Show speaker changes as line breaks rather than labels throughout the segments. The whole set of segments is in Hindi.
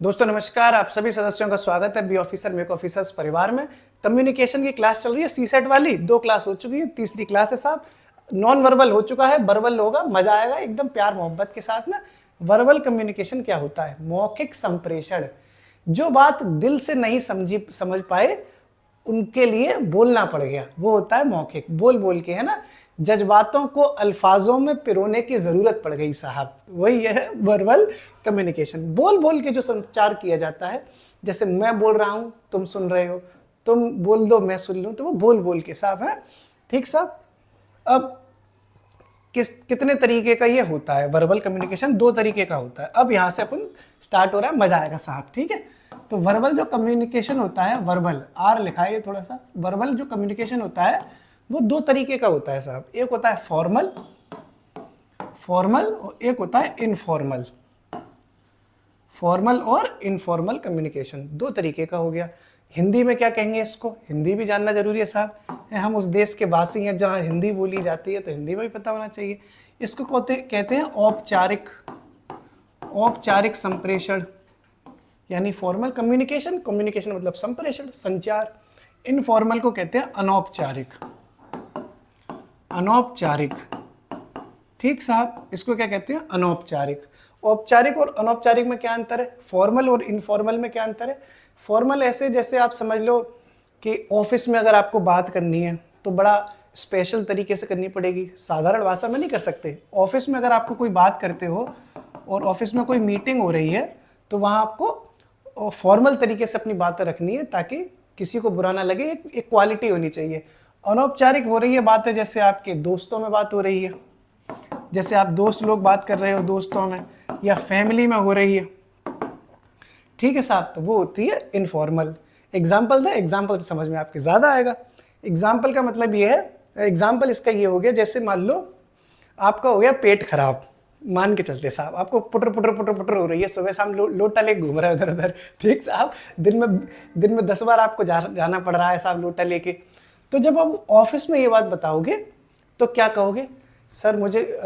दोस्तों नमस्कार, आप सभी सदस्यों का स्वागत है बी ऑफिसर मेक ऑफिसर्स परिवार में। कम्युनिकेशन की क्लास चल रही है, सी सेट वाली 2 क्लास हो चुकी है, तीसरी क्लास है साहब। नॉन वर्बल हो चुका है, वर्बल होगा, मजा आएगा एकदम प्यार मोहब्बत के साथ में। वर्बल कम्युनिकेशन क्या होता है? मौखिक संप्रेषण। जो बात दिल से नहीं समझ पाए उनके लिए बोलना पड़ गया, वो होता है मौखिक। बोल बोल के, है ना, जज्बातों को अल्फाजों में पिरोने की जरूरत पड़ गई साहब, वही है वर्बल कम्युनिकेशन। बोल बोल के जो संचार किया जाता है, जैसे मैं बोल रहा हूं, तुम सुन रहे हो, तुम बोल दो मैं सुन लूं, तो वो बोल बोल के साहब है। ठीक साहब। अब कितने तरीके का ये होता है वर्बल कम्युनिकेशन? 2 तरीके का होता है। अब यहां से अपन स्टार्ट हो रहा है, मजा आएगा साहब। ठीक है, तो वर्बल जो कम्युनिकेशन होता है, वर्बल आर लिखा है ये थोड़ा सा। वर्बल जो कम्युनिकेशन होता है वो 2 तरीके का होता है साहब। एक होता है फॉर्मल और एक होता है इनफॉर्मल। फॉर्मल और इनफॉर्मल कम्युनिकेशन 2 तरीके का हो गया। हिंदी में क्या कहेंगे इसको? हिंदी भी जानना जरूरी है साहब। हम उस देश के वासी हैं जहां हिंदी बोली जाती है, तो हिंदी में भी पता होना चाहिए। इसको कहते हैं औपचारिक संप्रेषण, यानी फॉर्मल कम्युनिकेशन। कम्युनिकेशन मतलब संप्रेषण, संचार। इनफॉर्मल को कहते हैं अनौपचारिक। ठीक साहब, इसको क्या कहते हैं? अनौपचारिक। औपचारिक और अनौपचारिक में क्या अंतर है? फॉर्मल और इनफॉर्मल में क्या अंतर है? फॉर्मल ऐसे जैसे आप समझ लो कि ऑफिस में अगर आपको बात करनी है तो बड़ा स्पेशल तरीके से करनी पड़ेगी, साधारण भाषा में नहीं कर सकते। ऑफिस में अगर आपको कोई बात करते हो और ऑफिस में कोई मीटिंग हो रही है, तो वहाँ आपको फॉर्मल तरीके से अपनी बातें रखनी है ताकि किसी को बुरा ना लगे, एक क्वालिटी होनी चाहिए। अनौपचारिक हो रही है बातें, जैसे आपके दोस्तों में बात हो रही है, जैसे आप दोस्त लोग बात कर रहे हो दोस्तों में, या फैमिली में हो रही है। ठीक है साहब, तो वो होती है इनफॉर्मल। एग्जाम्पल है, एग्जाम्पल से समझ में आपके ज्यादा आएगा। एग्जाम्पल का मतलब ये है, एग्जाम्पल इसका ये हो गया, जैसे मान लो आपका हो गया पेट खराब, मान के चलते साहब, आपको पुटर पुटर पुटर पुटर हो रही है, सुबह शाम लोटा लेके घूम रहा है उधर उधर। ठीक साहब, दिन में 10 बार आपको जाना पड़ रहा है साहब लोटा लेके। तो जब आप ऑफिस में ये बात बताओगे तो क्या कहोगे? सर मुझे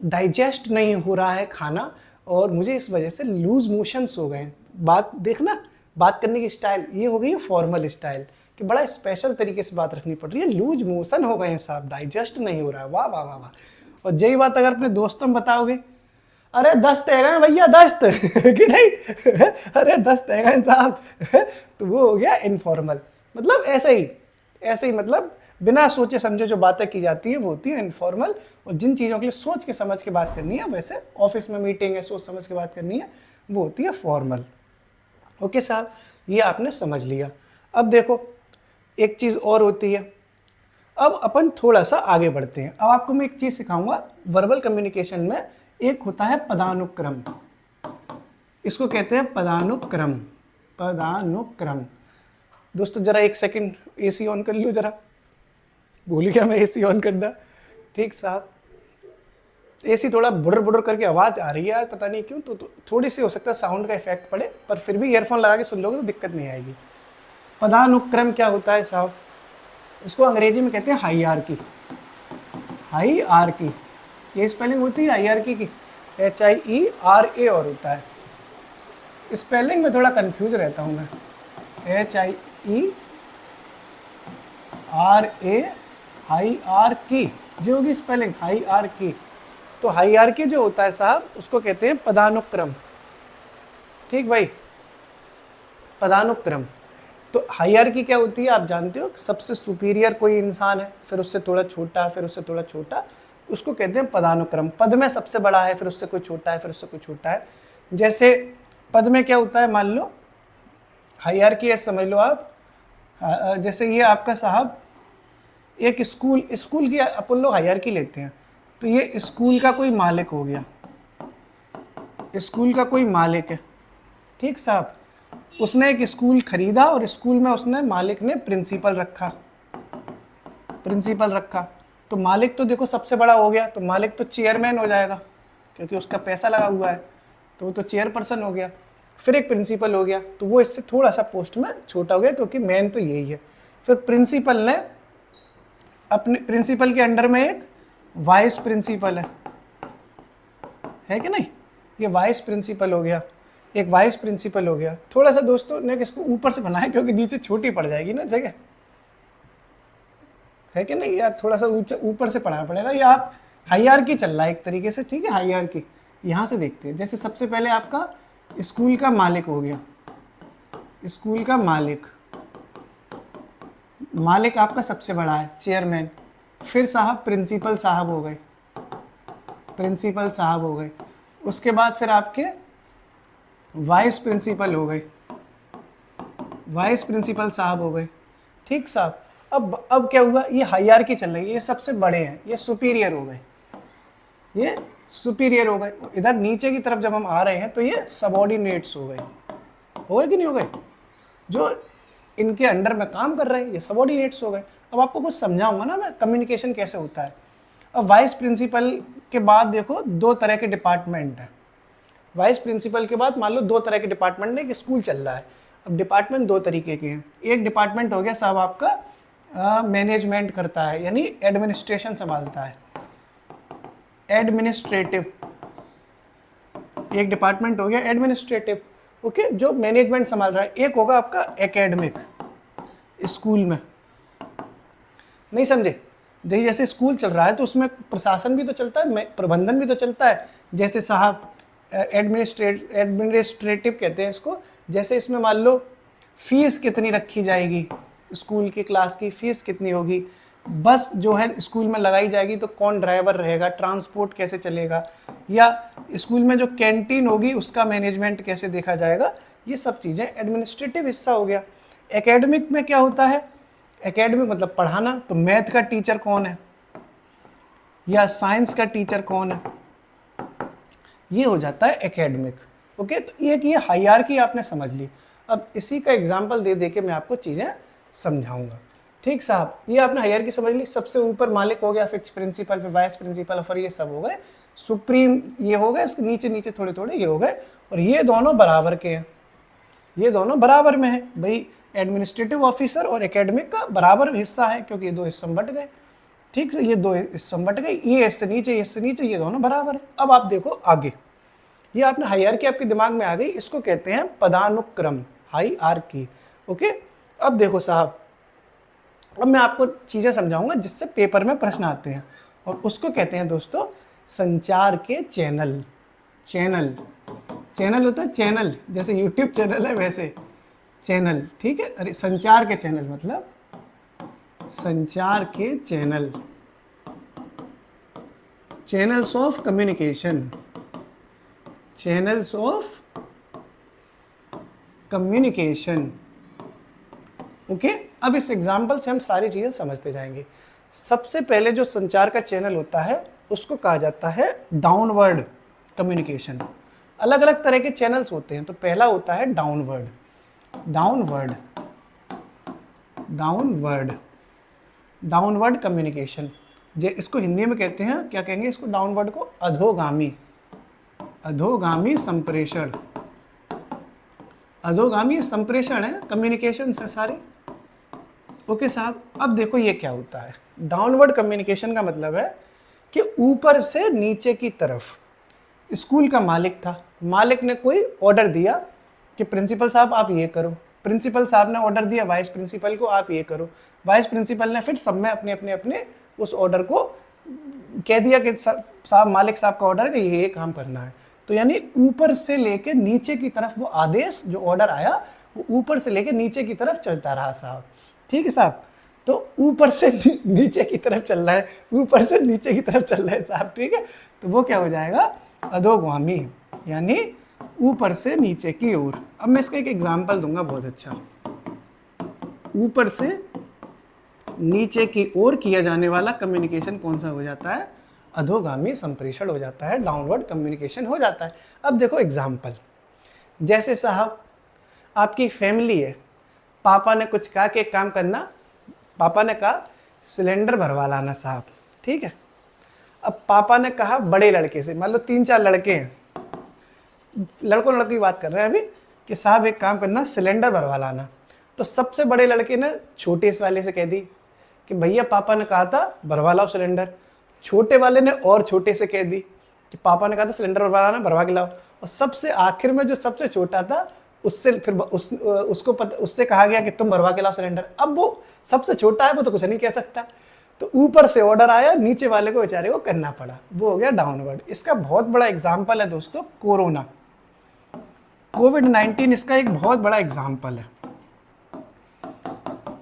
डाइजेस्ट नहीं हो रहा है खाना और मुझे इस वजह से लूज मोशंस हो गए। बात देखना, बात करने की स्टाइल ये हो गई है फॉर्मल स्टाइल, कि बड़ा स्पेशल तरीके से बात रखनी पड़ रही है। लूज मोशन हो गए हैं साहब, डाइजेस्ट नहीं हो रहा है। वाह वाह वाह वाह। और यही बात अगर अपने दोस्तों में बताओगे, अरे दस्त है गए भैया, दस्त कि नहीं अरे दस्त है गए साहब तो वो हो गया इनफॉर्मल। मतलब ऐसे ही मतलब बिना सोचे समझे जो बातें की जाती है वो होती है इनफॉर्मल। और जिन चीज़ों के लिए सोच के समझ के बात करनी है, वैसे ऑफिस में मीटिंग है, सोच समझ के बात करनी है, वो होती है फॉर्मल। ओके साहब, ये आपने समझ लिया। अब देखो एक चीज़ और होती है। अब अपन थोड़ा सा आगे बढ़ते हैं। अब आपको मैं एक चीज़ सिखाऊंगा वर्बल कम्युनिकेशन में। एक होता है पदानुक्रम, इसको कहते हैं पदानुक्रम। दोस्तों जरा 1 सेकंड एसी ऑन कर लो जरा, भूल गया मैं एसी ऑन करना। ठीक साहब, एसी थोड़ा बुडर बुडर करके आवाज़ आ रही है आज, पता नहीं क्यों। तो थोड़ी सी हो सकता है साउंड का इफेक्ट पड़े, पर फिर भी ईयरफोन लगा के सुन लोगे तो दिक्कत नहीं आएगी। पदानुक्रम क्या होता है साहब? इसको अंग्रेजी में कहते हैं हाईरार्की। ये स्पेलिंग होती है हाईरार्की की, HIERA और होता है। स्पेलिंग में थोड़ा कंफ्यूज रहता हूँ मैं। HIERA हाईरार्की जो होगी स्पेलिंग, हाईरार्की। तो हाईरार्की जो होता है साहब, उसको कहते हैं पदानुक्रम। ठीक भाई, पदानुक्रम। तो हाईरार्की क्या होती है आप जानते हो? सबसे सुपीरियर कोई इंसान है, फिर उससे थोड़ा छोटा, फिर उससे थोड़ा छोटा, उसको कहते हैं पदानुक्रम। पद में सबसे बड़ा है, फिर उससे कोई छोटा है, फिर उससे कोई छोटा है। जैसे पद में क्या होता है, मान लो हाईरार्की है, समझ लो आप। जैसे ये आपका साहब एक स्कूल की अपन लोग हाईरार्की लेते हैं, तो ये स्कूल का कोई मालिक हो गया, स्कूल का कोई मालिक है। ठीक साहब, उसने एक स्कूल खरीदा और स्कूल में उसने मालिक ने प्रिंसिपल रखा। तो मालिक तो देखो सबसे बड़ा हो गया, तो मालिक तो चेयरमैन हो जाएगा क्योंकि उसका पैसा लगा हुआ है, तो वो तो चेयरपर्सन हो गया। फिर एक प्रिंसिपल हो गया, तो वो इससे थोड़ा सा पोस्ट में छोटा हो गया क्योंकि मेन तो यही है। फिर प्रिंसिपल ने अपने प्रिंसिपल के अंडर में एक वाइस प्रिंसिपल है कि नहीं, ये वाइस प्रिंसिपल हो गया। एक वाइस प्रिंसिपल हो गया। थोड़ा सा दोस्तों ने इसको ऊपर से बनाया क्योंकि नीचे छोटी पड़ जाएगी ना जगह, है कि नहीं यार, थोड़ा सा ऊपर से पढ़ाना पड़ेगा। या आप हायरार्की चल रहा है एक तरीके से, ठीक है, हायरार्की यहाँ से देखते हैं। जैसे सबसे पहले आपका स्कूल का मालिक हो गया, स्कूल का मालिक, मालिक आपका सबसे बड़ा है, चेयरमैन। फिर साहब प्रिंसिपल साहब हो गए, प्रिंसिपल साहब हो गए। उसके बाद फिर आपके वाइस प्रिंसिपल हो गए, वाइस प्रिंसिपल साहब हो गए, ठीक साहब। अब क्या हुआ, ये हायरार्की चल रही है, ये सबसे बड़े हैं, ये सुपीरियर हो गए, ये सुपीरियर हो गए। इधर नीचे की तरफ जब हम आ रहे हैं तो ये सबऑर्डिनेट्स हो गए कि नहीं हो गए, जो इनके अंडर में काम कर रहे हैं, ये सबऑर्डिनेट्स हो गए। अब आपको कुछ समझाऊंगा ना मैं, कम्युनिकेशन कैसे होता है। अब वाइस प्रिंसिपल के बाद देखो दो तरह के डिपार्टमेंट हैं। वाइस प्रिंसिपल के बाद मान लो दो तरह के डिपार्टमेंट है, कि स्कूल चल रहा है। अब डिपार्टमेंट दो तरीके के हैं। एक डिपार्टमेंट हो गया साहब आपका मैनेजमेंट करता है, यानी एडमिनिस्ट्रेशन संभालता है, एडमिनिस्ट्रेटिव। एक डिपार्टमेंट हो गया एडमिनिस्ट्रेटिव, ओके, जो मैनेजमेंट संभाल रहा है। एक होगा आपका एकेडमिक, स्कूल में, नहीं समझे, जैसे स्कूल चल रहा है तो उसमें प्रशासन भी तो चलता है, प्रबंधन भी तो चलता है। जैसे साहब एडमिनिस्ट्रेटिव कहते हैं इसको। जैसे इसमें मान लो फीस कितनी रखी जाएगी, स्कूल की क्लास की फीस कितनी होगी, बस जो है स्कूल में लगाई जाएगी तो कौन ड्राइवर रहेगा, ट्रांसपोर्ट कैसे चलेगा, या स्कूल में जो कैंटीन होगी उसका मैनेजमेंट कैसे देखा जाएगा, ये सब चीज़ें एडमिनिस्ट्रेटिव हिस्सा हो गया। एकेडमिक में क्या होता है, एकेडमिक मतलब पढ़ाना, तो मैथ का टीचर कौन है या साइंस का टीचर कौन है, ये हो जाता है एकेडमिक, ओके। तो एक ये हायरार्की आपने समझ ली। अब इसी का एग्जांपल दे दे के मैं आपको चीज़ें समझाऊंगा, ठीक साहब। ये आपने हायरार्की समझ ली। सबसे ऊपर मालिक हो गया, फिक्स प्रिंसिपल, फिर वाइस प्रिंसिपल, फिर ये सब हो गए सुप्रीम, ये हो गए। उसके नीचे नीचे थोड़े थोड़े ये हो गए, और ये दोनों बराबर के हैं, ये दोनों बराबर में है भाई। एडमिनिस्ट्रेटिव ऑफिसर और एकेडमिक का बराबर हिस्सा है, क्योंकि ये दो हिस्सों में बट गए, ठीक से, ये दो हिस्सों में बट गए, ये इससे नीचे, इससे नीचे, ये दोनों बराबर है। अब आप देखो आगे, ये आपने हायरार्की आपके दिमाग में आ गई, इसको कहते हैं पदानुक्रम, हायरार्की, ओके। अब देखो साहब, अब मैं आपको चीज़ें समझाऊंगा जिससे पेपर में प्रश्न आते हैं, और उसको कहते हैं दोस्तों संचार के चैनल। चैनल, चैनल होता है चैनल, जैसे यूट्यूब चैनल है वैसे चैनल, ठीक है। अरे संचार के चैनल मतलब संचार के channel, channels of communication, channels of communication, okay. अब इस एग्जाम्पल से हम सारी चीज़ें समझते जाएंगे। सबसे पहले जो संचार का चैनल होता है उसको कहा जाता है डाउनवर्ड कम्युनिकेशन। अलग अलग तरह के चैनल्स होते हैं, तो पहला होता है downward, downward, downward, downward communication. जे इसको हिंदी में कहते हैं, क्या कहेंगे इसको, डाउनवर्ड को अधोगामी, अधोगामी संप्रेषण। अधोगामी संप्रेषण है, कम्युनिकेशन से सारे, ओके साहब। अब देखो ये क्या होता है, डाउनवर्ड कम्युनिकेशन का मतलब है कि ऊपर से नीचे की तरफ। स्कूल का मालिक था, मालिक ने कोई ऑर्डर दिया कि प्रिंसिपल साहब आप ये करो, प्रिंसिपल साहब ने ऑर्डर दिया वाइस प्रिंसिपल को आप ये करो, वाइस प्रिंसिपल ने फिर सब में अपने अपने अपने उस ऑर्डर को कह दिया कि साहब मालिक साहब का ऑर्डर है कि ये काम करना है। तो यानी ऊपर से लेके नीचे की तरफ वो आदेश, जो ऑर्डर आया वो ऊपर से लेके नीचे की तरफ चलता रहा साहब, ठीक है साहब। तो ऊपर से नीचे की तरफ चल रहा है, ऊपर से नीचे की तरफ चल रहा है साहब, ठीक है। तो वो क्या हो जाएगा, अधोगामी, यानी ऊपर से नीचे की ओर। अब मैं इसका एक एग्जांपल दूंगा बहुत अच्छा। ऊपर से नीचे की ओर किया जाने वाला कम्युनिकेशन कौन सा हो जाता है, अधोगामी संप्रेषण हो जाता है, डाउनवर्ड कम्युनिकेशन हो जाता है। अब देखो एग्जांपल, जैसे साहब आपकी फैमिली है, पापा ने कुछ कहा कि काम करना, पापा ने कहा सिलेंडर भरवा लाना साहब, ठीक है। अब पापा ने कहा बड़े लड़के से, मान लो 3-4 लड़के हैं, लड़कों लड़की की बात कर रहे हैं अभी, कि साहब एक काम करना सिलेंडर भरवा लाना। तो सबसे बड़े लड़के ने छोटे इस वाले से कह दी कि भैया पापा ने कहा था भरवा लाओ सिलेंडर। छोटे वाले ने और छोटे से कह दी कि पापा ने कहा था सिलेंडर भरवाना, भरवा के लाओ, और सबसे आखिर में जो सबसे छोटा था उससे फिर उससे कहा गया कि तुम भरवा के लाओ सिलेंडर। अब वो सबसे छोटा है, वो तो कुछ नहीं कह सकता, तो ऊपर से ऑर्डर आया, नीचे वाले को बेचारे को करना पड़ा, वो हो गया डाउनवर्ड। इसका बहुत बड़ा एग्जाम्पल है दोस्तों कोरोना, कोविड-19 इसका एक बहुत बड़ा एग्जाम्पल है।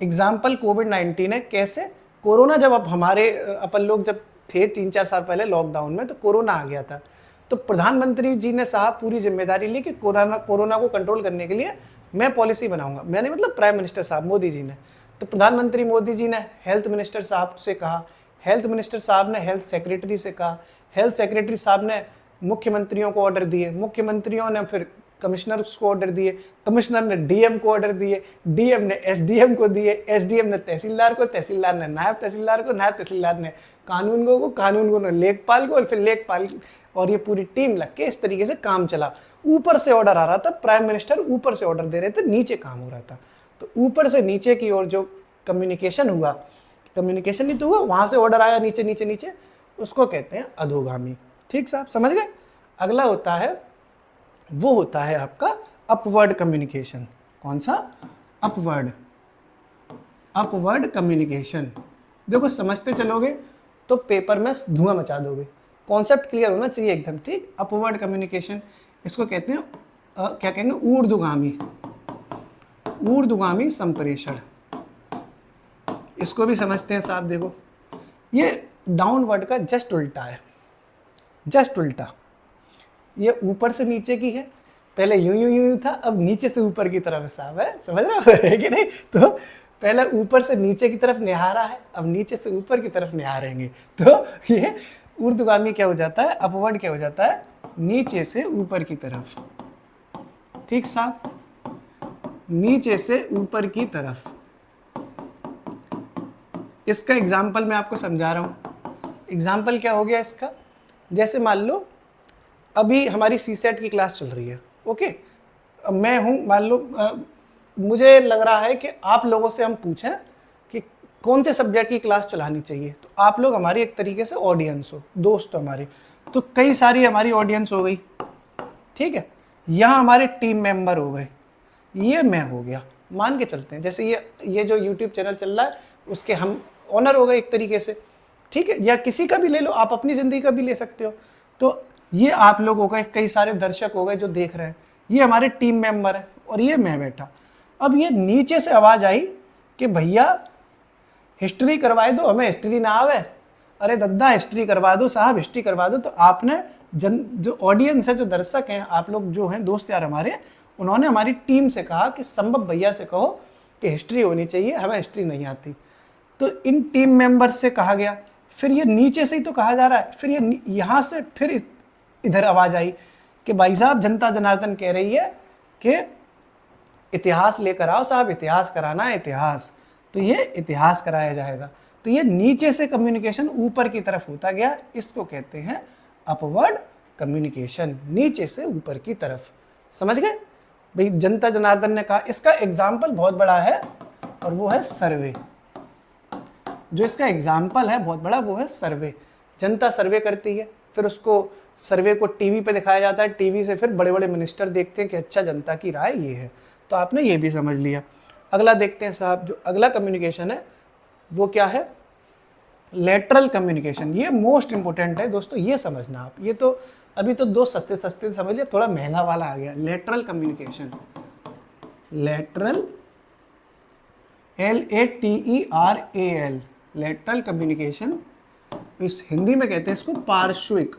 एग्जाम्पल कोविड-19 है। कैसे? कोरोना जब अब हमारे अपन लोग जब थे 3-4 साल पहले लॉकडाउन में, तो कोरोना आ गया था, तो प्रधानमंत्री जी ने साहब पूरी जिम्मेदारी ली कि कोरोना को कंट्रोल करने के लिए मैं पॉलिसी बनाऊंगा। मैंने मतलब प्राइम मिनिस्टर साहब मोदी जी ने, तो प्रधानमंत्री मोदी जी ने हेल्थ मिनिस्टर साहब से कहा, हेल्थ मिनिस्टर साहब ने हेल्थ सेक्रेटरी से कहा, हेल्थ सेक्रेटरी साहब ने मुख्यमंत्रियों को ऑर्डर दिए, मुख्यमंत्रियों ने फिर कमिश्नर्स को ऑर्डर दिए, कमिश्नर ने डीएम को ऑर्डर दिए, डीएम ने एसडीएम को दिए, एसडीएम ने तहसीलदार को, तहसीलदार ने नायब तहसीलदार को, नायब तहसीलदार ने कानूनगो को, कानूनगो ने लेखपाल को, और फिर लेखपाल, और ये पूरी टीम लग के इस तरीके से काम चला। ऊपर से ऑर्डर आ रहा था, प्राइम मिनिस्टर ऊपर से ऑर्डर दे रहे थे, नीचे काम हो रहा था। तो ऊपर से नीचे की ओर जो कम्युनिकेशन हुआ, कम्युनिकेशन नहीं तो हुआ, वहां से ऑर्डर आया नीचे नीचे नीचे, उसको कहते हैं अधोगामी। ठीक साहब, समझ गए? अगला होता है, वो होता है आपका अपवर्ड कम्युनिकेशन। कौन सा? Upward, upward communication. देखो समझते चलोगे तो पेपर में धुआं मचा दोगे, कॉन्सेप्ट क्लियर होना चाहिए एकदम। ठीक, अपवर्ड कम्युनिकेशन इसको कहते हैं क्या कहेंगे, ऊर्ध्वगामी, ऊर्ध्वगामी संप्रेषण। इसको भी समझते हैं साहब। देखो ये डाउनवर्ड का जस्ट उल्टा है, जस्ट उल्टा। ये ऊपर से नीचे की है, पहले यूं यूं यूं था, अब नीचे से ऊपर की तरफ साहब है, समझ रहे हो है कि नहीं? तो पहले ऊपर से नीचे की तरफ निहारा है, अब नीचे से ऊपर की तरफ निहारेंगे। तो ये ऊर्ध्वगामी क्या हो जाता है, अपवर्ड क्या हो जाता है, नीचे से ऊपर की तरफ। ठीक साहब, नीचे से ऊपर की तरफ। इसका एग्जाम्पल मैं आपको समझा रहा हूं। एग्जाम्पल क्या हो गया इसका, जैसे मान लो अभी हमारी सीसेट की क्लास चल रही है, ओके, मैं हूं, मान लो मुझे लग रहा है कि आप लोगों से हम पूछें कि कौन से सब्जेक्ट की क्लास चलानी चाहिए, तो आप लोग हमारी एक तरीके से ऑडियंस हो, दोस्त हो हमारे, तो कई सारी हमारी ऑडियंस हो गई। ठीक है, यहाँ हमारे टीम मेंबर हो गए, ये मैं हो गया, मान के चलते हैं। जैसे ये जो यूट्यूब चैनल चल रहा है उसके हम ऑनर हो गए एक तरीके से। ठीक है, या किसी का भी ले लो, आप अपनी ज़िंदगी का भी ले सकते हो। तो ये आप लोग हो गए, कई सारे दर्शक हो गए जो देख रहे हैं, ये हमारे टीम मेंबर है, और ये मैं बैठा। अब ये नीचे से आवाज़ आई कि भैया हिस्ट्री करवाए दो, हमें हिस्ट्री ना आवे, अरे दद्दा हिस्ट्री करवा दो साहब, हिस्ट्री करवा दो। तो आपने जो ऑडियंस है, जो दर्शक हैं, आप लोग जो हैं दोस्त यार हमारे, उन्होंने हमारी टीम से कहा कि संभव भैया से कहो कि हिस्ट्री होनी चाहिए, हमें हिस्ट्री नहीं आती। तो इन टीम मेंबर से कहा गया, फिर ये नीचे से ही तो कहा जा रहा है, फिर ये यहाँ से फिर इधर आवाज़ आई कि भाई साहब जनता जनार्दन कह रही है कि इतिहास लेकर आओ साहब, इतिहास कराना है इतिहास, तो ये इतिहास कराया जाएगा। तो ये नीचे से कम्युनिकेशन ऊपर की तरफ होता गया, इसको कहते हैं अपवर्ड कम्युनिकेशन, नीचे से ऊपर की तरफ। समझ गए भाई? जनता जनार्दन ने कहा, इसका एग्जाम्पल बहुत बड़ा है और वो है सर्वे। जो इसका एग्जाम्पल है बहुत बड़ा वो है सर्वे। जनता सर्वे करती है, फिर उसको सर्वे को टीवी पे दिखाया जाता है, टीवी से फिर बड़े बड़े मिनिस्टर देखते हैं कि अच्छा जनता की राय ये है। तो आपने ये भी समझ लिया। अगला देखते हैं साहब, जो अगला कम्युनिकेशन है वो क्या है, लेटरल कम्युनिकेशन। ये मोस्ट इंपोर्टेंट है दोस्तों, ये समझना आप। ये तो अभी तो दो सस्ते सस्ते समझ लिया, थोड़ा महंगा वाला आ गया। Lateral communication, lateral LATERAL, lateral communication, इस हिंदी में कहते हैं इसको पार्श्विक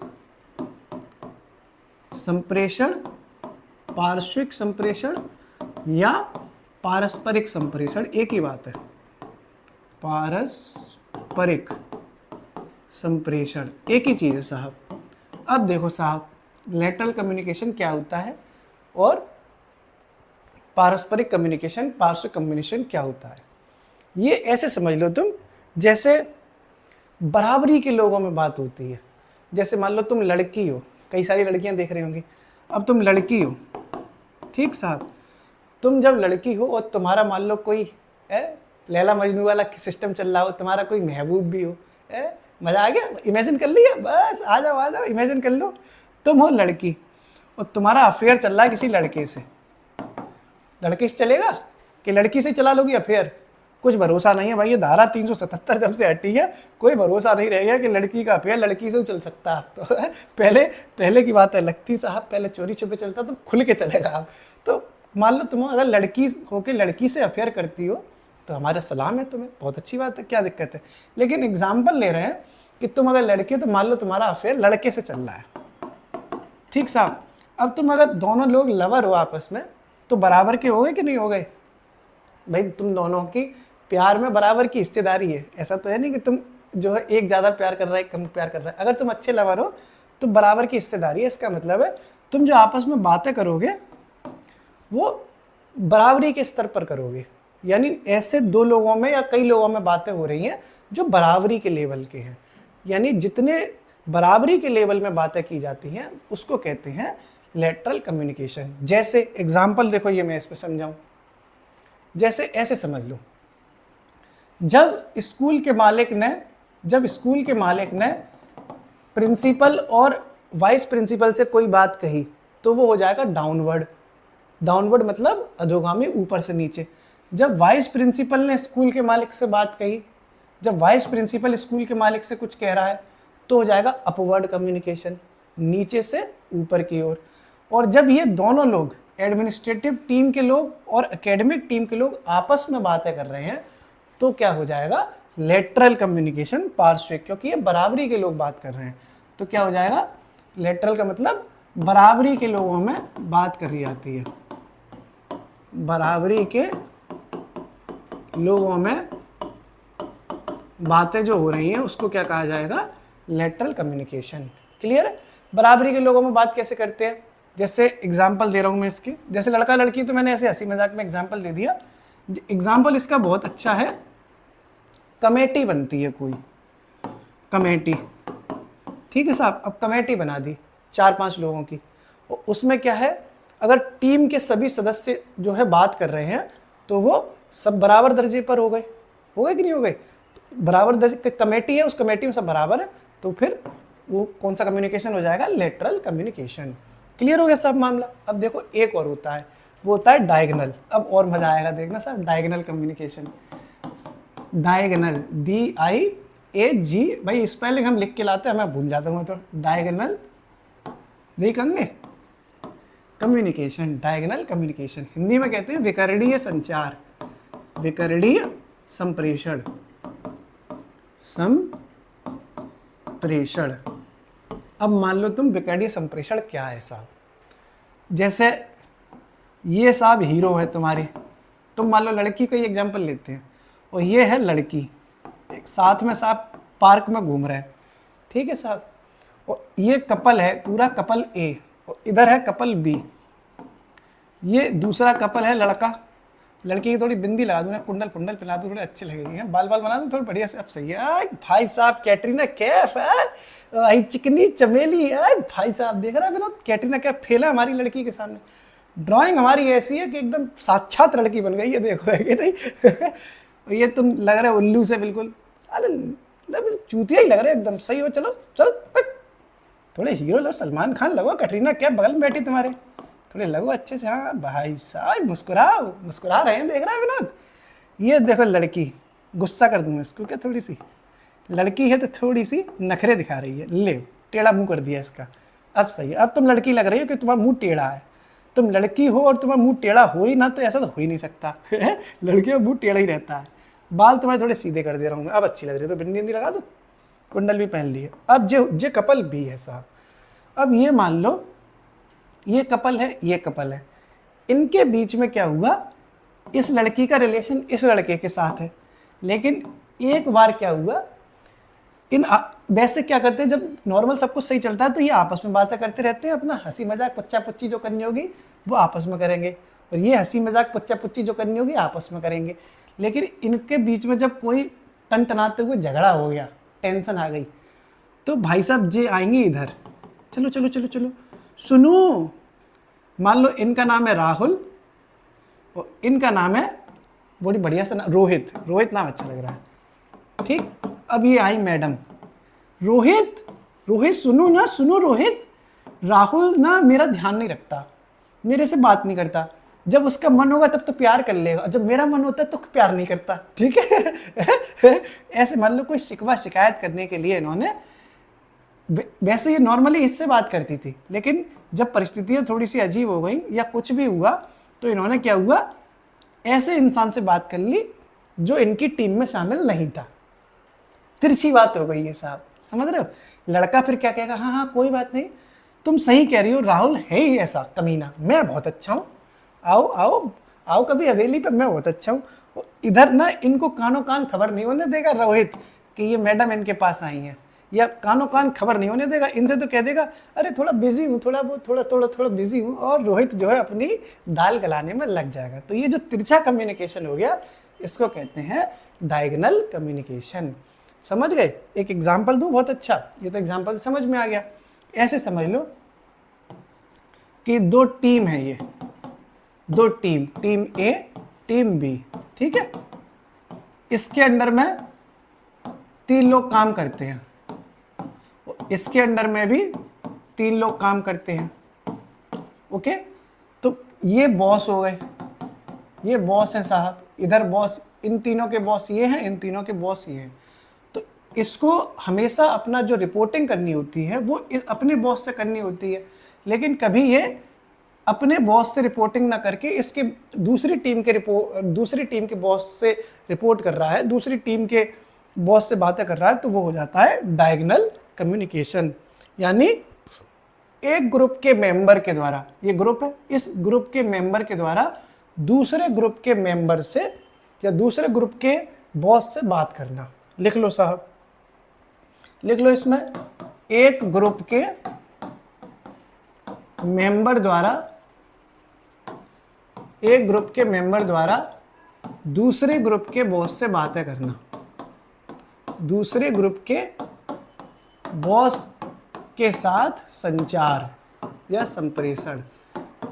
संप्रेषण, पार्श्विक संप्रेषण या पारस्परिक संप्रेषण, एक ही बात है, पारस्परिक संप्रेषण एक ही चीज़ है साहब। अब देखो साहब, लेटरल कम्युनिकेशन क्या होता है और पारस्परिक कम्युनिकेशन, पार्श्विक कम्युनिकेशन क्या होता है। ये ऐसे समझ लो तुम, जैसे बराबरी के लोगों में बात होती है। जैसे मान लो तुम लड़की हो, कई सारी लड़कियां देख रही होंगी, अब तुम लड़की हो, ठीक साहब, तुम जब लड़की हो और तुम्हारा मान लो कोई लैला मजनू वाला सिस्टम चल रहा हो, तुम्हारा कोई महबूब भी हो, मजा आ गया, इमेजिन कर लिया, बस आ जाओ इमेजिन कर लो। तुम हो लड़की और तुम्हारा अफेयर चल रहा है किसी लड़के से। लड़के से चलेगा कि लड़की से चला लोगी अफेयर? कुछ भरोसा नहीं है भाई, ये धारा 377 जब से हटी है कोई भरोसा नहीं रह गया कि लड़की का अफेयर लड़की से चल सकता है। तो पहले की बात है, लगती साहब पहले चोरी छुपे चलता तो खुल के चलेगा अब। तो मान लो तुम अगर लड़की होके लड़की से अफेयर करती हो तो हमारा सलाम है तुम्हें, बहुत अच्छी बात है, क्या दिक्कत है। लेकिन एग्जाम्पल ले रहे हैं कि तुम अगर लड़की हो तो मान लो तुम्हारा अफेयर लड़के से चल रहा है, ठीक साहब। अब तुम अगर दोनों लोग लवर हो आपस में तो बराबर के हो गए कि नहीं हो गए? भाई तुम दोनों की प्यार में बराबर की हिस्सेदारी है, ऐसा तो है नहीं कि तुम जो है एक ज़्यादा प्यार कर रहा है कम प्यार कर रहा है। अगर तुम अच्छे लवर हो तो बराबर की हिस्सेदारी है। इसका मतलब है तुम जो आपस में बातें करोगे वो बराबरी के स्तर पर करोगे, यानी ऐसे दो लोगों में या कई लोगों में बातें हो रही हैं जो बराबरी के लेवल के हैं, यानी जितने बराबरी के लेवल में बातें की जाती हैं उसको कहते हैं लेटरल कम्युनिकेशन। जैसे एग्जाम्पल देखो, ये मैं इस पर समझाऊं, जैसे ऐसे समझ लो, जब स्कूल के मालिक ने प्रिंसिपल और वाइस प्रिंसिपल से कोई बात कही तो वो हो जाएगा डाउनवर्ड। डाउनवर्ड मतलब अधोगामी, ऊपर से नीचे। जब वाइस प्रिंसिपल ने स्कूल के मालिक से बात कही, जब वाइस प्रिंसिपल स्कूल के मालिक से कुछ कह रहा है तो हो जाएगा अपवर्ड कम्युनिकेशन, नीचे से ऊपर की ओर। और जब ये दोनों लोग, एडमिनिस्ट्रेटिव टीम के लोग और एकेडमिक टीम के लोग आपस में बातें कर रहे हैं तो क्या हो जाएगा? लेटरल कम्युनिकेशन, पार्श्विक, क्योंकि ये बराबरी के लोग बात कर रहे हैं तो क्या हो जाएगा? लेटरल का मतलब बराबरी के लोगों में बात करी जाती है, बराबरी के लोगों में बातें जो हो रही हैं उसको क्या कहा जाएगा? Lateral communication. क्लियर है? बराबरी के लोगों में बात कैसे करते हैं? जैसे एग्जाम्पल दे रहा हूँ मैं इसके, जैसे लड़का लड़की तो मैंने ऐसे हंसी मजाक में एग्जाम्पल दे दिया। एग्जाम्पल इसका बहुत अच्छा है, कमेटी बनती है कोई, कमेटी, ठीक है साहब। अब कमेटी बना दी 4-5 लोगों की, उसमें क्या है, अगर टीम के सभी सदस्य जो है बात कर रहे हैं तो वो सब बराबर दर्जे पर हो गए कि नहीं हो गए? बराबर दर्जे कमेटी है, उस कमेटी में सब बराबर है तो फिर वो कौन सा कम्युनिकेशन हो जाएगा? Lateral communication. क्लियर हो गया सब मामला? अब देखो एक और होता है, वो होता है डायगोनल। अब और मजा आएगा देखना साहब, डायगोनल कम्युनिकेशन। डायगोनल, DIAG, भाई स्पेलिंग हम लिख के लाते हैं, मैं भूल जाता हूँ तो। डायगोनल नहीं कहेंगे कम्युनिकेशन, डायगोनल कम्युनिकेशन हिंदी में कहते हैं विकर्णीय संचार, विकर्णीय संप्रेषण, संप्रेषण। अब मान लो तुम विकर्णीय संप्रेषण क्या है साहब? जैसे ये साहब हीरो है तुम्हारी, तुम मान लो लड़की का ही एग्जाम्पल लेते हैं, और ये है लड़की, एक साथ में साहब पार्क में घूम रहे हैं, ठीक है साहब। और ये कपल है, पूरा कपल A, और इधर है कपल B। ये दूसरा कपल है लड़का, लड़की की थोड़ी बिंदी लगा दूँ, कुंडल पुंडल पिला दूँ, थोड़े अच्छे लगेंगे, बाल बाल बना दूँ थोड़े बढ़िया से। अब सही है भाई साहब, कैटरीना कैफ है भाई, चिकनी चमेली है भाई साहब। देख रहा है विनोद, कैटरीना कैफ फेल है हमारी लड़की के सामने। ड्राइंग हमारी ऐसी है कि एकदम साक्षात लड़की बन गई है, देखो है कि नहीं? ये तुम लग रहे हो उल्लू से बिल्कुल, अरे चूतिया ही लग रहे एकदम। सही हो, चलो चलो थोड़े हीरो लो, सलमान खान लगो, कैटरीना कैफ बगल में बैठी तुम्हारे, थोड़े लगो अच्छे से। हाँ भाई साहब, मुस्कुरा रहे हैं, देख रहा है विनोद? ये देखो लड़की, गुस्सा कर दूंगा इसको क्या? थोड़ी सी लड़की है तो थोड़ी सी नखरे दिखा रही है, ले टेढ़ा मुंह कर दिया इसका। अब सही है, अब तुम लड़की लग रही हो कि तुम्हारा मुंह टेढ़ा है। तुम लड़की हो और तुम्हारा मुंह टेढ़ा हो ही ना तो ऐसा तो हो ही नहीं सकता। लड़की का मुंह टेढ़ा ही रहता है। बाल तुम्हारे थोड़े सीधे कर दे रहा हूँ मैं, अब अच्छी लग रही है तो बिंदी लगा दो, कुंडल भी पहन ली है। अब जो कपल B है साहब, अब ये मान लो ये कपल है, ये कपल है, इनके बीच में क्या हुआ? इस लड़की का रिलेशन इस लड़के के साथ है, लेकिन एक बार क्या हुआ, वैसे क्या करते हैं जब नॉर्मल सब कुछ सही चलता है तो ये आपस में बातें करते रहते हैं, अपना हंसी मजाक पुच्चा पुच्ची जो करनी होगी वो आपस में करेंगे, और ये हंसी मजाक पुच्चा पुच्ची जो करनी होगी आपस में करेंगे। लेकिन इनके बीच में जब कोई टनटनाते हुए झगड़ा हो गया, टेंशन आ गई, तो भाई साहब जे आएंगे इधर, चलो चलो चलो चलो सुनो, मान लो इनका नाम है राहुल और इनका नाम है बड़ी बढ़िया सा रोहित नाम अच्छा लग रहा है, ठीक। अब ये आई मैडम, रोहित, रोहित सुनो ना, सुनो रोहित, राहुल ना मेरा ध्यान नहीं रखता, मेरे से बात नहीं करता, जब उसका मन होगा तब तो प्यार कर लेगा, जब मेरा मन होता है तो प्यार नहीं करता, ठीक है। ऐसे मान लो कोई शिकवा शिकायत करने के लिए इन्होंने, वैसे ये नॉर्मली इससे बात करती थी, लेकिन जब परिस्थितियां थोड़ी सी अजीब हो गई या कुछ भी हुआ तो इन्होंने क्या हुआ, ऐसे इंसान से बात कर ली जो इनकी टीम में शामिल नहीं था। तिरछी बात हो गई है साहब, समझ रहे हो। लड़का फिर क्या कहेगा, हाँ हाँ कोई बात नहीं, तुम सही कह रही हो, राहुल है ही ऐसा कमीना, मैं बहुत अच्छा हूँ, आओ आओ आओ कभी हवेली पे, मैं बहुत अच्छा हूँ। इधर ना इनको कानों कान खबर नहीं होने देगा रोहित कि ये मैडम इनके पास आई हैं, या कानों कान खबर नहीं होने देगा इनसे, तो कह देगा अरे थोड़ा बिजी हूँ, थोड़ा बिजी हूँ, और रोहित जो है अपनी दाल गलाने में लग जाएगा। तो ये जो तिरछा कम्युनिकेशन हो गया, इसको कहते हैं डायगोनल कम्युनिकेशन। समझ गए। एक एग्जाम्पल दूँ बहुत अच्छा, ये तो एग्जाम्पल समझ में आ गया। ऐसे समझ लो कि दो टीम है, ये दो टीम, टीम ए टीम बी, ठीक है। इसके अंडर में 3 लोग काम करते हैं, इसके अंडर में भी 3 लोग काम करते हैं, ओके। तो ये बॉस हो गए, ये बॉस है साहब, इधर बॉस, इन तीनों के बॉस ये हैं, इन तीनों के बॉस ये हैं। तो इसको हमेशा अपना जो रिपोर्टिंग करनी होती है वो अपने बॉस से करनी होती है, लेकिन कभी ये अपने बॉस से रिपोर्टिंग ना करके इसके दूसरी टीम के बॉस से रिपोर्ट कर रहा है, दूसरी टीम के बॉस से बातें कर रहा है, तो वो हो जाता है डायगोनल कम्युनिकेशन। यानी एक ग्रुप के मेंबर के द्वारा, ये ग्रुप है, इस ग्रुप के मेंबर के द्वारा दूसरे ग्रुप के मेंबर से या दूसरे ग्रुप के बॉस से बात करना। लिख लो साहब, लिख लो इसमें, एक ग्रुप के मेंबर द्वारा, एक ग्रुप के मेंबर द्वारा दूसरे ग्रुप के बॉस से बातें करना, दूसरे ग्रुप के बॉस के साथ संचार या संप्रेषण,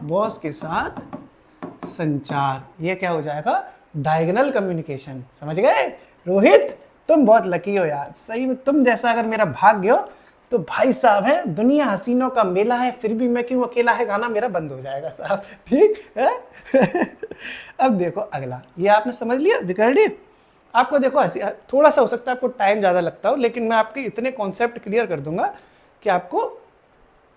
बॉस के साथ संचार, ये क्या हो जाएगा, डायगोनल कम्युनिकेशन। समझ गए रोहित, तुम बहुत लकी हो यार, सही में तुम जैसा अगर मेरा भाग्य हो तो भाई साहब है, दुनिया हसीनों का मेला है, फिर भी मैं क्यों अकेला है गाना मेरा बंद हो जाएगा साहब, ठीक है। अब देखो अगला, ये आपने समझ लिया विकर्णी। आपको देखो हंसी, थोड़ा सा हो सकता है आपको टाइम ज़्यादा लगता हो, लेकिन मैं आपके इतने कॉन्सेप्ट क्लियर कर दूंगा कि आपको,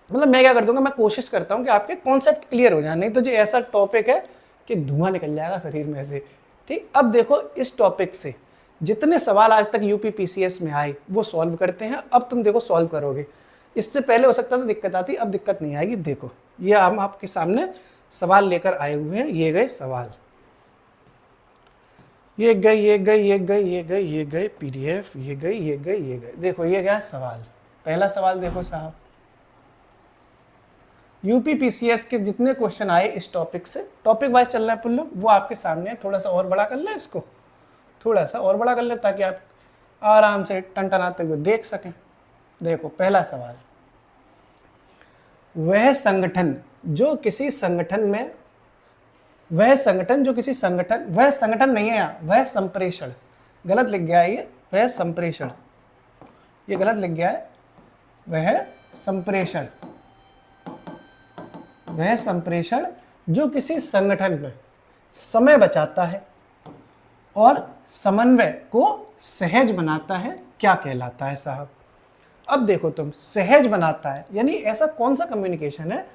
मतलब मैं क्या कर दूंगा, मैं कोशिश करता हूँ कि आपके कॉन्सेप्ट क्लियर हो जाए, नहीं तो जो ऐसा टॉपिक है कि धुआं निकल जाएगा शरीर में से, ठीक। अब देखो इस टॉपिक से जितने सवाल आज तक यूपी पीसीएस में आए वो सॉल्व करते हैं, अब तुम देखो सॉल्व करोगे। इससे पहले हो सकता था दिक्कत आती, अब दिक्कत नहीं आएगी। देखो ये हम आपके सामने सवाल लेकर आए हुए हैं, ये गए सवाल, ये गए, ये गए, ये गए, ये गए, ये गए पीडीएफ, ये गए, ये गए, ये गए। देखो ये गया सवाल, पहला सवाल देखो साहब, यूपी पीसीएस के जितने क्वेश्चन आए इस टॉपिक से, टॉपिक वाइज चल रहा है पुल्लो, वो आपके सामने है। थोड़ा सा और बड़ा कर ले इसको, थोड़ा सा और बड़ा कर ले ताकि आप आराम से टनटनाते हुए देख सकें। देखो पहला सवाल, वह संगठन जो किसी संगठन में, वह संगठन जो किसी संगठन, वह संगठन नहीं है यहाँ, वह संप्रेषण, गलत लिख गया है ये, वह संप्रेषण, ये गलत लिख गया है, वह संप्रेषण, वह संप्रेषण जो किसी संगठन में समय बचाता है और समन्वय को सहज बनाता है, क्या कहलाता है साहब। अब देखो तुम, सहज बनाता है यानी ऐसा कौन सा कम्युनिकेशन है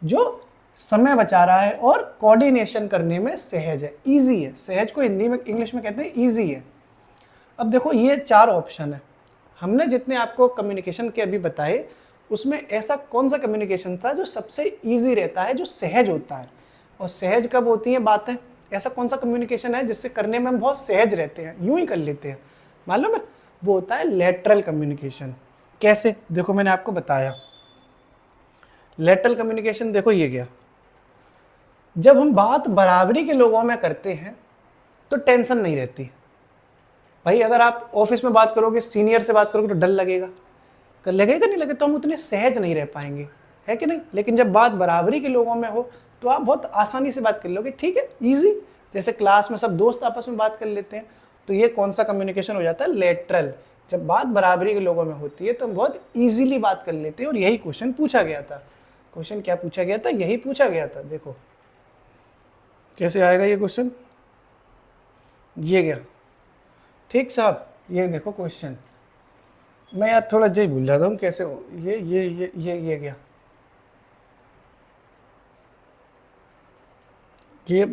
जो समय बचा रहा है और कोऑर्डिनेशन करने में सहज है, इजी है। सहज को हिंदी में, इंग्लिश में कहते हैं इजी है। अब देखो ये 4 ऑप्शन है, हमने जितने आपको कम्युनिकेशन के अभी बताए उसमें ऐसा कौन सा कम्युनिकेशन था जो सबसे इजी रहता है, जो सहज होता है। और सहज कब होती हैं बातें, ऐसा कौन सा कम्युनिकेशन है जिससे करने में हम बहुत सहज रहते हैं, यूं ही कर लेते हैं, मालूम है, वो होता है लेटरल कम्युनिकेशन। कैसे, देखो मैंने आपको बताया, लेटरल कम्युनिकेशन देखो ये गया, जब हम बात बराबरी के लोगों में करते हैं तो टेंशन नहीं रहती। भाई अगर आप ऑफिस में बात करोगे, सीनियर से बात करोगे तो डर लगेगा, लगेगा नहीं लगे तो हम उतने सहज नहीं रह पाएंगे, है कि नहीं। लेकिन जब बात बराबरी के लोगों में हो तो आप बहुत आसानी से बात कर लोगे, ठीक है, इजी। जैसे क्लास में सब दोस्त आपस में बात कर लेते हैं, तो ये कौन सा कम्युनिकेशन हो जाता है, लेटरल। जब बात बराबरी के लोगों में होती है तो हम बहुत इजीली बात कर लेते हैं, और यही क्वेश्चन पूछा गया था। क्वेश्चन क्या पूछा गया था? यही पूछा गया था। देखो कैसे आएगा ये क्वेश्चन, ये गया। ठीक साहब, ये देखो क्वेश्चन, मैं यार थोड़ा जी भूल जाता हूँ कैसे ये गया, ये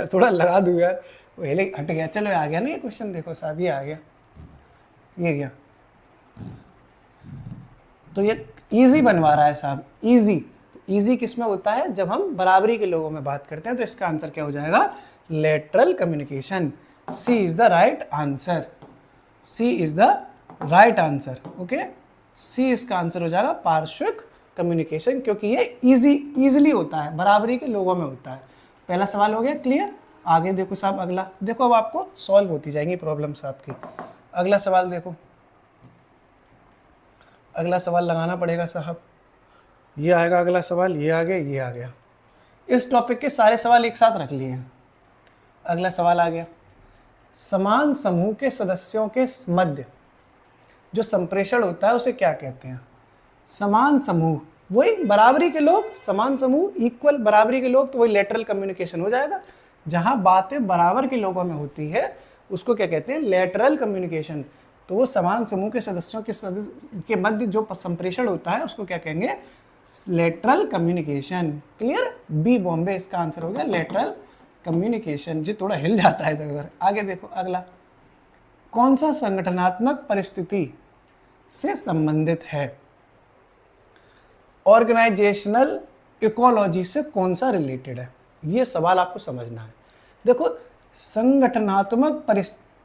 थोड़ा लगा दूँ यार, पहले हट गया। चलो आ गया ना ये क्वेश्चन, देखो साहब ये आ गया, ये गया। तो ये इजी बनवा रहा है साहब, इजी। तो इजी किस में होता है? जब हम बराबरी के लोगों में बात करते हैं। तो इसका आंसर क्या हो जाएगा? Lateral communication. C is the right answer, C is the right answer. Okay, C इसका आंसर हो जाएगा, पार्श्विक कम्युनिकेशन, क्योंकि ये इजीली होता है, बराबरी के लोगों में होता है। पहला सवाल हो गया क्लियर। आगे देखो साहब, अगला देखो, अब आपको सॉल्व होती जाएंगी प्रॉब्लम्स आपकी। अगला सवाल देखो, अगला सवाल लगाना पड़ेगा साहब, ये आएगा अगला सवाल, ये आ गया, ये आ गया। इस टॉपिक के सारे सवाल एक साथ रख लिए हैं। अगला सवाल आ गया, समान समूह के सदस्यों के मध्य जो संप्रेषण होता है उसे क्या कहते हैं? समान समूह, वही बराबरी के लोग, समान समूह इक्वल बराबरी के लोग, तो वही लेटरल कम्युनिकेशन हो जाएगा। जहां बातें बराबर के लोगों में होती है उसको क्या कहते हैं? Lateral communication. तो वो समान समूह के सदस्यों के मध्य जो संप्रेषण होता है उसको क्या कहेंगे? Lateral communication. Clear? B Bombay इसका आंसर हो गया, लेटरल कम्युनिकेशन। जी थोड़ा हिल जाता है इधर उधर। आगे देखो अगला, कौन सा संगठनात्मक परिस्थिति से संबंधित है? ऑर्गेनाइजेशनल इकोलॉजी से कौन सा रिलेटेड है? ये सवाल आपको समझना है। देखो संगठनात्मक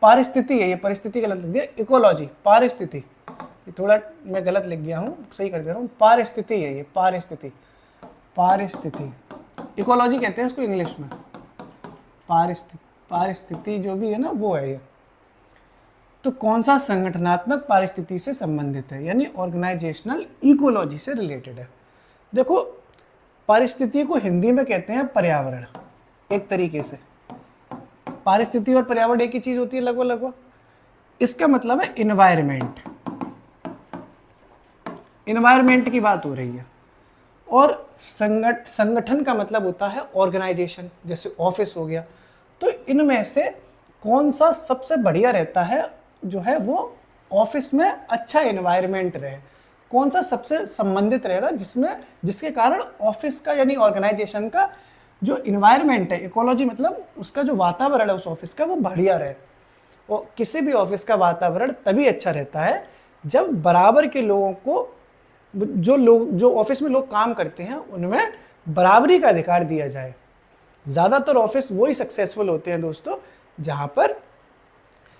पारिस्थिति है, ये परिस्थिति गलत लिख दिया, इकोलॉजी पारिस्थिति, ये थोड़ा मैं गलत लिख गया हूँ, सही कर दे रहा हूँ। पारिस्थिति है ये, पारिस्थिति, पारिस्थिति, इकोलॉजी कहते हैं इसको इंग्लिश में। पारिस्थिति जो भी है ना वो है ये। तो कौन सा संगठनात्मक पारिस्थिति से संबंधित है, यानी ऑर्गेनाइजेशनल इकोलॉजी से रिलेटेड है। देखो पारिस्थिति को हिंदी में कहते हैं पर्यावरण, एक तरीके से पारिस्थिति और पर्यावरण एक ही चीज होती है लगभग लगभग। इसका मतलब है इन्वायरमेंट, इन्वायरमेंट की बात हो रही है। और संगठन का मतलब होता है ऑर्गेनाइजेशन, जैसे ऑफिस हो गया। तो इनमें से कौन सा सबसे बढ़िया रहता है, जो है वो ऑफिस में अच्छा एनवायरनमेंट रहे, कौन सा सबसे संबंधित रहेगा जिसके कारण ऑफिस का यानी ऑर्गेनाइजेशन का जो इन्वायरमेंट है, इकोलॉजी मतलब उसका जो वातावरण है उस ऑफिस का वो बढ़िया रहे। और किसी भी ऑफिस का वातावरण तभी अच्छा रहता है जब बराबर के लोगों को, जो ऑफिस में लोग काम करते हैं उनमें बराबरी का अधिकार दिया जाए। ज़्यादातर ऑफिस वही सक्सेसफुल होते हैं दोस्तों जहाँ पर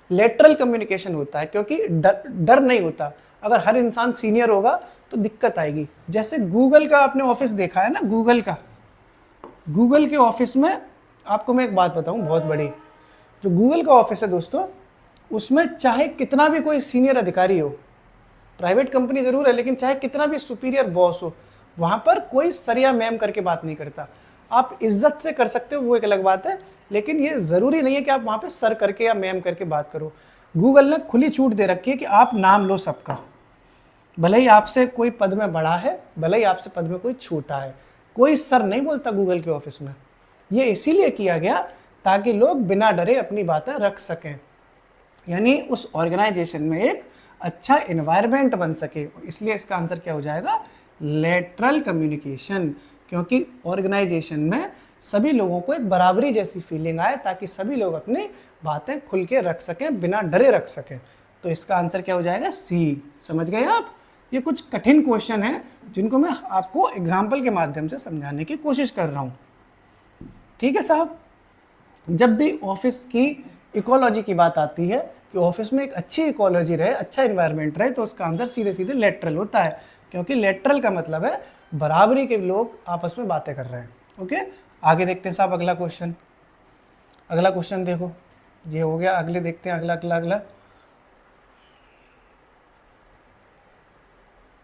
लेटरल कम्युनिकेशन होता है, क्योंकि डर नहीं होता। अगर हर इंसान सीनियर होगा तो दिक्कत आएगी। जैसे गूगल का आपने ऑफिस देखा है ना, गूगल के ऑफिस में आपको मैं एक बात बताऊं बहुत बड़ी, जो गूगल का ऑफिस है दोस्तों उसमें चाहे कितना भी कोई सीनियर अधिकारी हो, प्राइवेट कंपनी जरूर है लेकिन चाहे कितना भी सुपीरियर बॉस हो, वहाँ पर कोई सर या मैम करके बात नहीं करता। आप इज्जत से कर सकते हो वो एक अलग बात है, लेकिन ये ज़रूरी नहीं है कि आप वहाँ पे सर करके या मैम करके बात करो। गूगल ने खुली छूट दे रखी है कि आप नाम लो सबका, भले ही आपसे कोई पद में बड़ा है, भले ही आपसे पद में कोई छोटा है, कोई सर नहीं बोलता गूगल के ऑफिस में। ये इसीलिए किया गया ताकि लोग बिना डरे अपनी बातें रख सकें, यानी उस ऑर्गेनाइजेशन में एक अच्छा एनवायरनमेंट बन सके। इसलिए इसका आंसर क्या हो जाएगा? लेटरल कम्युनिकेशन, क्योंकि ऑर्गेनाइजेशन में सभी लोगों को एक बराबरी जैसी फीलिंग आए ताकि सभी लोग अपनी बातें खुल के रख सकें, बिना डरे रख सकें। तो इसका आंसर क्या हो जाएगा? सी। समझ गए आप? ये कुछ कठिन क्वेश्चन है जिनको मैं आपको एग्जाम्पल के माध्यम से समझाने की कोशिश कर रहा हूँ। ठीक है साहब? जब भी ऑफिस की इकोलॉजी की बात आती है कि ऑफिस में एक अच्छी इकोलॉजी रहे, अच्छा इन्वायरमेंट रहे, तो उसका आंसर सीधे सीधे लेटरल होता है, क्योंकि लेटरल का मतलब है बराबरी के लोग आपस में बातें कर रहे हैं। ओके, आगे देखते हैं साहब अगला क्वेश्चन। अगला क्वेश्चन देखो, ये हो गया। अगले देखते हैं अगला अगला अगला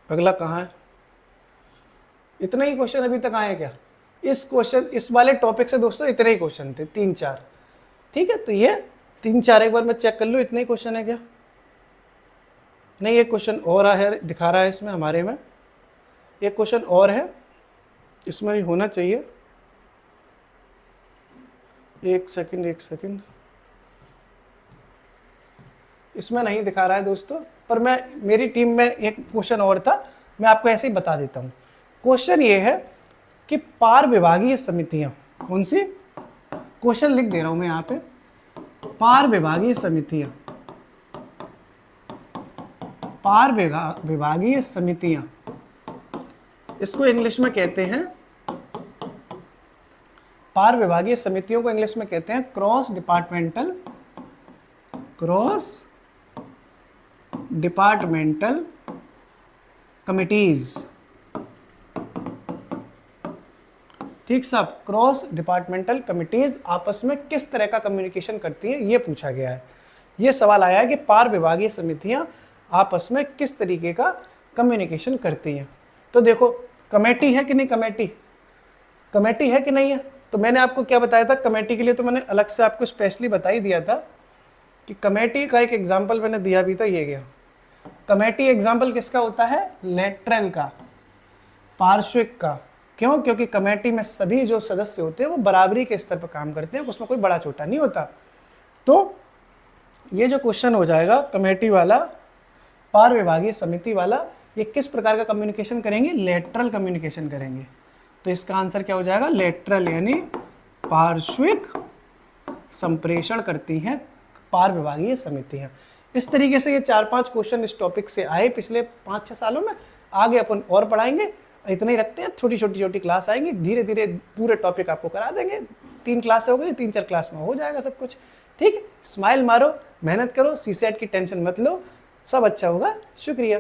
अगला कहाँ है? इतना ही क्वेश्चन अभी तक आए क्या? इस वाले टॉपिक से दोस्तों इतने ही क्वेश्चन थे, 3-4। ठीक है, तो ये 3-4 एक बार मैं चेक कर लूँ, इतने ही क्वेश्चन है क्या? नहीं, एक क्वेश्चन और है, दिखा रहा है इसमें हमारे में, एक क्वेश्चन और है इसमें भी होना चाहिए। एक सेकंड, इसमें नहीं दिखा रहा है दोस्तों, पर मैं, मेरी टीम में एक क्वेश्चन और था, मैं आपको ऐसे ही बता देता हूँ। क्वेश्चन ये है कि पार विभागीय समितियां कौन सी, क्वेश्चन लिख दे रहा हूं मैं यहाँ पे, पार विभागीय समितियां, पार विभागीय समितियां, इसको इंग्लिश में कहते हैं, पार विभागीय समितियों को इंग्लिश में कहते हैं क्रॉस डिपार्टमेंटल कमिटीज। ठीक साहब, क्रॉस डिपार्टमेंटल कमिटीज आपस में किस तरह का कम्युनिकेशन करती हैं, ये पूछा गया है। ये सवाल आया है कि पार विभागीय समितियां आपस में किस तरीके का कम्युनिकेशन करती हैं। तो देखो, कमेटी है कि नहीं, कमेटी है कि नहीं है। तो मैंने आपको क्या बताया था, कमेटी के लिए तो मैंने अलग से आपको स्पेशली बता ही दिया था कि कमेटी का एक एग्जाम्पल मैंने दिया भी था, ये गया कमेटी। एग्जाम्पल किसका होता है, लेटरल का, पार्श्विक का। क्यों, क्योंकि कमेटी में सभी जो सदस्य होते हैं वो बराबरी के स्तर पर काम करते हैं, उसमें कोई बड़ा छोटा नहीं होता। तो ये जो क्वेश्चन हो जाएगा कमेटी वाला, पार विभागीय समिति वाला, ये किस प्रकार का कम्युनिकेशन करेंगे, लेटरल कम्युनिकेशन करेंगे। तो इसका आंसर क्या हो जाएगा, लेटरल, यानी पार्श्विक संप्रेषण करती हैं पार विभागीय समितियां। इस तरीके से ये 4-5 क्वेश्चन इस टॉपिक से आए पिछले 5-6 सालों में। आगे अपन और पढ़ाएंगे, इतना ही रखते हैं, छोटी क्लास आएंगी, धीरे धीरे पूरे टॉपिक आपको करा देंगे। 3 क्लास हो गई, 3-4 क्लास में हो जाएगा सब कुछ। ठीक, स्माइल मारो, मेहनत करो, सीसेट की टेंशन मत लो, सब अच्छा होगा। शुक्रिया।